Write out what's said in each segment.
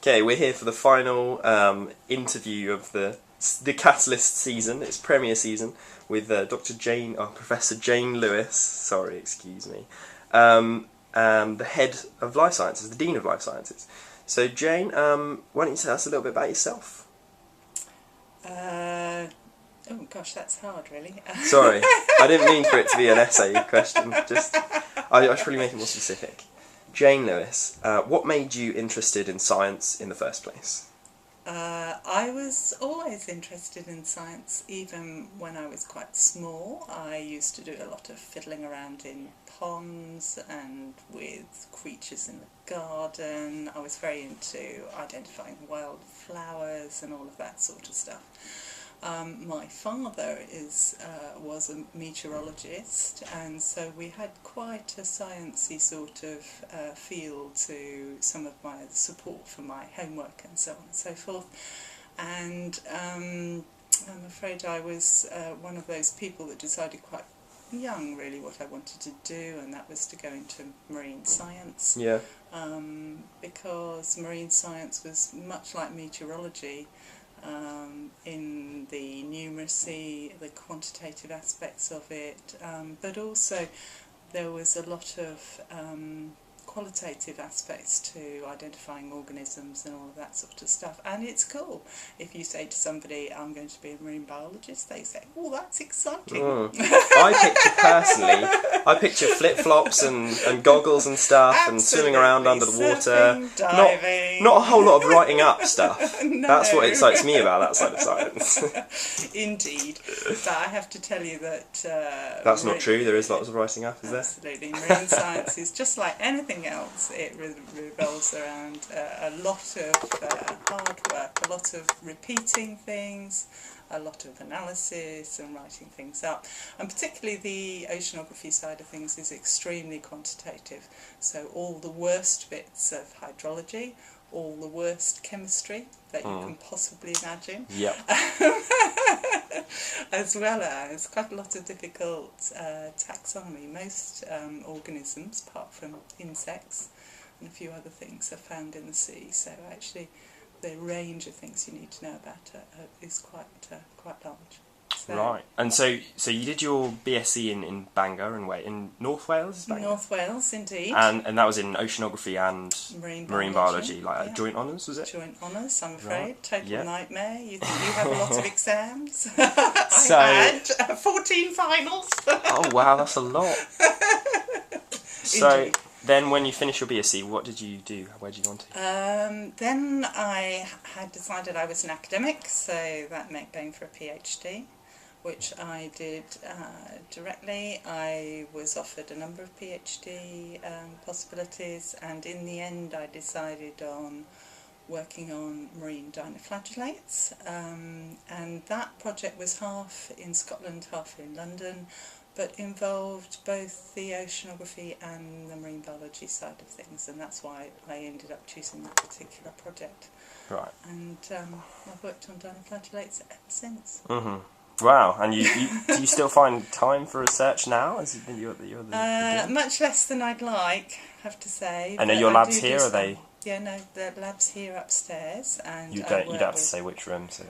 Okay, we're here for the final interview of the Catalyst season. It's premiere season with Professor Jane Lewis. Sorry, excuse me. The head of life sciences, the dean of life sciences. So, Jane, why don't you tell us a little bit about yourself? Oh gosh, that's hard, really. Sorry, I didn't mean for it to be an essay question. I should really make it more specific. Jane Lewis, what made you interested in science in the first place? I was always interested in science, even when I was quite small. I used to do a lot of fiddling around in ponds and with creatures in the garden. I was very into identifying wildflowers and all of that sort of stuff. My father was a meteorologist, and so we had quite a sciencey sort of feel to some of my support for my homework and so on and so forth. And I'm afraid I was one of those people that decided quite young really what I wanted to do, and that was to go into marine science. Yeah. Because marine science was much like meteorology. In the numeracy, the quantitative aspects of it, but also there was a lot of qualitative aspects to identifying organisms and all of that sort of stuff. And it's cool. If you say to somebody, I'm going to be a marine biologist, they say, oh, that's exciting. I picture flip-flops and goggles and stuff. Absolutely. And swimming around under the water. Surfing, diving. Not a whole lot of writing up stuff. No. That's what excites me about that side of science. Indeed. But I have to tell you that... That's not true. There is lots of writing up, is there? Absolutely. Marine science is just like anything else. It revolves around a lot of hard work, a lot of repeating things, a lot of analysis and writing things up, and particularly the oceanography side of things is extremely quantitative. So all the worst bits of hydrology, all the worst chemistry that you can possibly imagine. Yep. As well as quite a lot of difficult taxonomy. Most organisms, apart from insects and a few other things, are found in the sea. So actually the range of things you need to know about is quite large. So, right. And so you did your BSc in Bangor and in North Wales? North Wales, indeed. And that was in oceanography and marine biology, like joint honours, was it? Joint honours, I'm afraid. Right. Total nightmare. You think you have a lot of exams? So, I had 14 finals. Oh wow, that's a lot. So Indeed. then when you finished your BSc, what did you do? Where did you go on to? Then I had decided I was an academic, so that meant going for a PhD, which I did directly. I was offered a number of PhD possibilities, and in the end I decided on working on marine dinoflagellates, and that project was half in Scotland, half in London, but involved both the oceanography and the marine biology side of things, and that's why I ended up choosing that particular project. Right. And I've worked on dinoflagellates ever since. Mm-hmm. Wow, and do you still find time for research now? You're the much less than I'd like, I have to say. And are your labs here, are they? Yeah, no, the lab's here upstairs, and you don't have to say which room. So.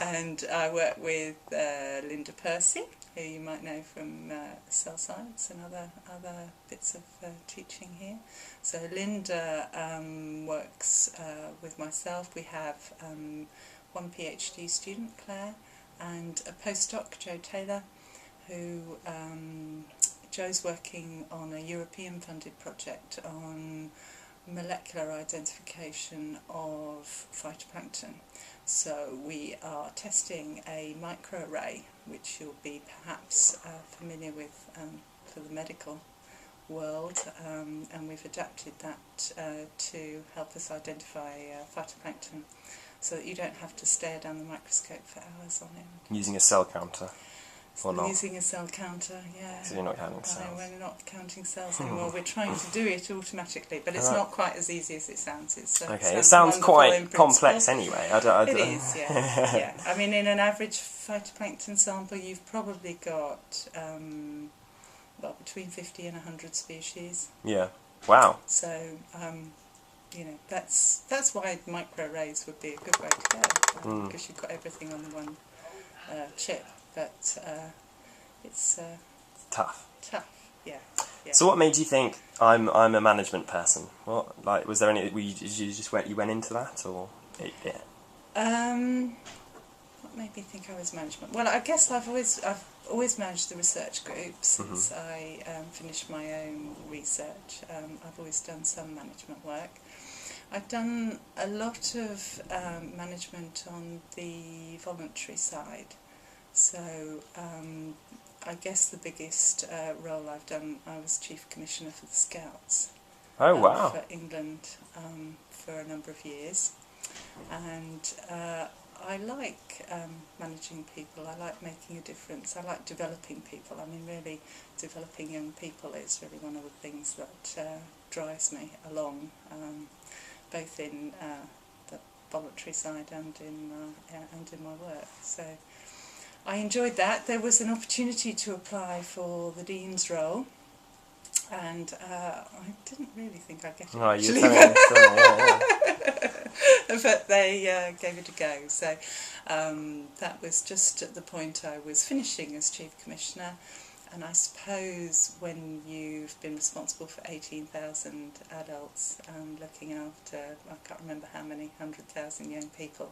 And I work with Linda Percy, who you might know from cell science and other bits of teaching here. So Linda works with myself. We have one PhD student, Claire, and a postdoc, Joe Taylor, who Joe's working on a European funded project on molecular identification of phytoplankton. So we are testing a microarray, which you'll be perhaps familiar with for the medical world, and we've adapted that to help us identify phytoplankton, so that you don't have to stare down the microscope for hours on it. Using a cell counter. Or not? Using a cell counter, yeah. So you're not counting cells? No, we're not counting cells anymore. We're trying to do it automatically, but it's not quite as easy as it sounds. It sounds quite complex anyway. It is, yeah. Yeah. I mean, in an average phytoplankton sample, you've probably got between 50 and 100 species. Yeah. Wow. So that's why microarrays would be a good way to go, because you've got everything on one chip. But it's tough. Yeah. So what made you think I'm a management person? What, like, was there any? You went into that, or yeah? What made me think I was management? Well, I guess I've always managed the research group since I finished my own research. I've always done some management work. I've done a lot of management on the voluntary side. So I guess the biggest role I've done, I was Chief Commissioner for the Scouts. Oh, wow. For England for a number of years. And I like managing people. I like making a difference. I like developing people. I mean, really, developing young people is really one of the things that drives me along, both in the voluntary side and in my work. So I enjoyed that. There was an opportunity to apply for the Dean's role, and I didn't really think I'd get it. Oh, actually, but they gave it a go. So that was just at the point I was finishing as Chief Commissioner, and I suppose when you've been responsible for 18,000 adults, looking after, I can't remember how many, 100,000 young people,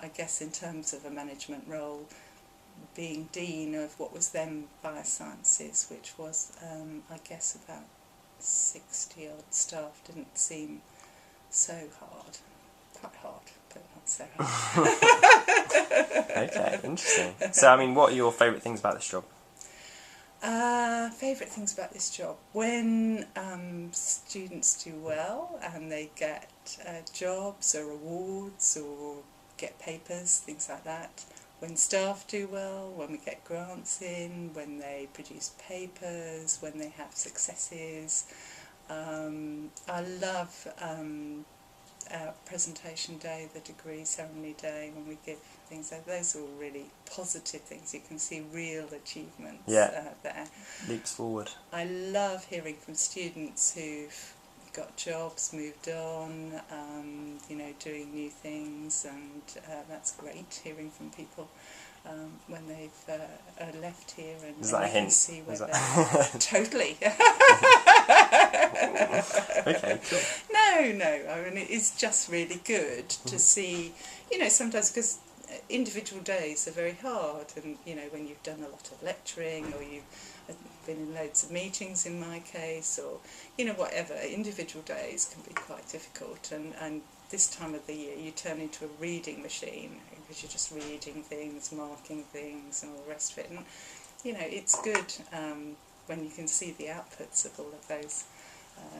I guess in terms of a management role, being Dean of what was then Biosciences, which was, I guess, about 60 odd staff, didn't seem so hard. Quite hard, but not so hard. Okay, interesting. So, I mean, what are your favourite things about this job? Favourite things about this job? When students do well and they get jobs or awards or get papers, things like that. When staff do well, when we get grants in, when they produce papers, when they have successes. I love our presentation day, the degree ceremony day, when we give things. Those are all really positive things. You can see real achievements there. Leaps forward. I love hearing from students who've got jobs, moved on, doing new things, and that's great, hearing from people when they've left here, and is that a hint? See where they're totally. Okay, cool. No, I mean, it's just really good to see, sometimes, because individual days are very hard, and when you've done a lot of lecturing, or you've been in loads of meetings in my case, or whatever, individual days can be quite difficult, and this time of the year you turn into a reading machine, because you're just reading things, marking things and all the rest of it, and it's good when you can see the outputs of all of those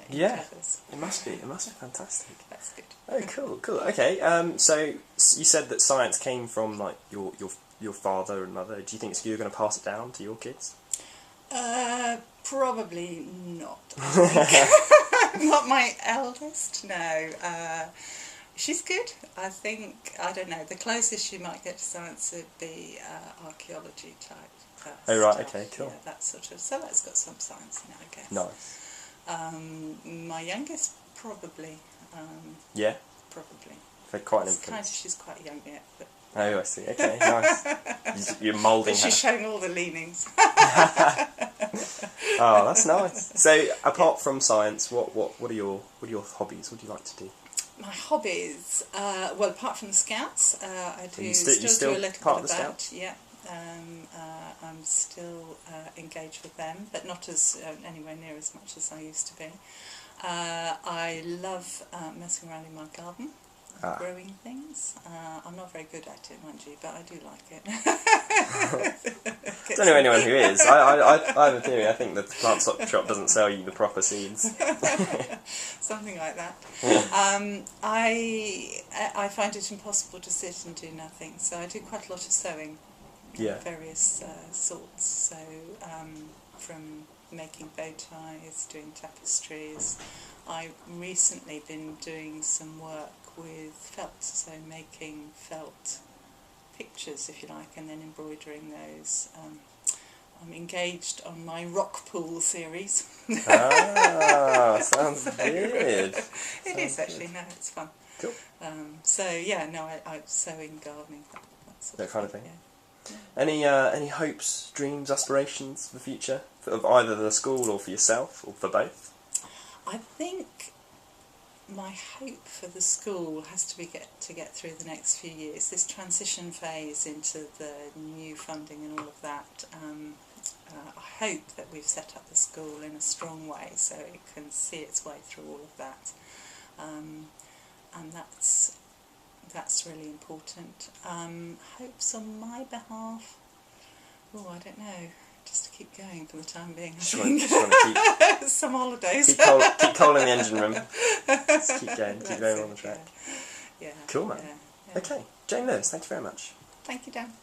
endeavours. It must be fantastic. That's good. Oh, cool. Okay, so you said that science came from like your father and mother. Do you think you're going to pass it down to your kids? Probably not. I think. Not my eldest, no. She's good. I think, I don't know, the closest she might get to science would be archaeology type stuff. Oh, right, okay, cool. Yeah, that sort of, so that's got some science in it, I guess. Nice. My youngest, probably. Yeah? Probably. They're quite an influence. She's quite young yet, but... Oh, I see. Okay, nice. You're moulding her. She's showing all the leanings. Oh, that's nice. So, apart from science, what are your hobbies? What do you like to do? My hobbies, well, apart from the Scouts, I do you still do a little part bit of the about. Scouts? Yeah, I'm still engaged with them, but not as anywhere near as much as I used to be. I love messing around in my garden. Growing things. I'm not very good at it, mind you, but I do like it. I don't know anyone who is. I have a theory. I think the plant shop doesn't sell you the proper seeds. Something like that. I find it impossible to sit and do nothing, so I do quite a lot of sewing. Yeah. Various sorts. So from making bow ties, doing tapestries. I've recently been doing some work with felt, so making felt pictures, if you like, and then embroidering those I'm engaged on my rock pool series. Sounds good. It is actually. No, it's fun. Cool. So yeah, no, I sewing, gardening, that kind of thing. Yeah. Any hopes, dreams, aspirations for the future of either the school or for yourself or for both? I think my hope for the school has to be to get through the next few years. This transition phase into the new funding and all of that. I hope that we've set up the school in a strong way so it can see its way through all of that, and that's really important. Hopes on my behalf. Oh, I don't know. Just to keep going for the time being. Just want to keep some holidays. Keep coal in the engine room. Just keep going. Keep going on the track. Yeah. Cool, man. Yeah. Okay, Jane Lewis, thank you very much. Thank you, Dan.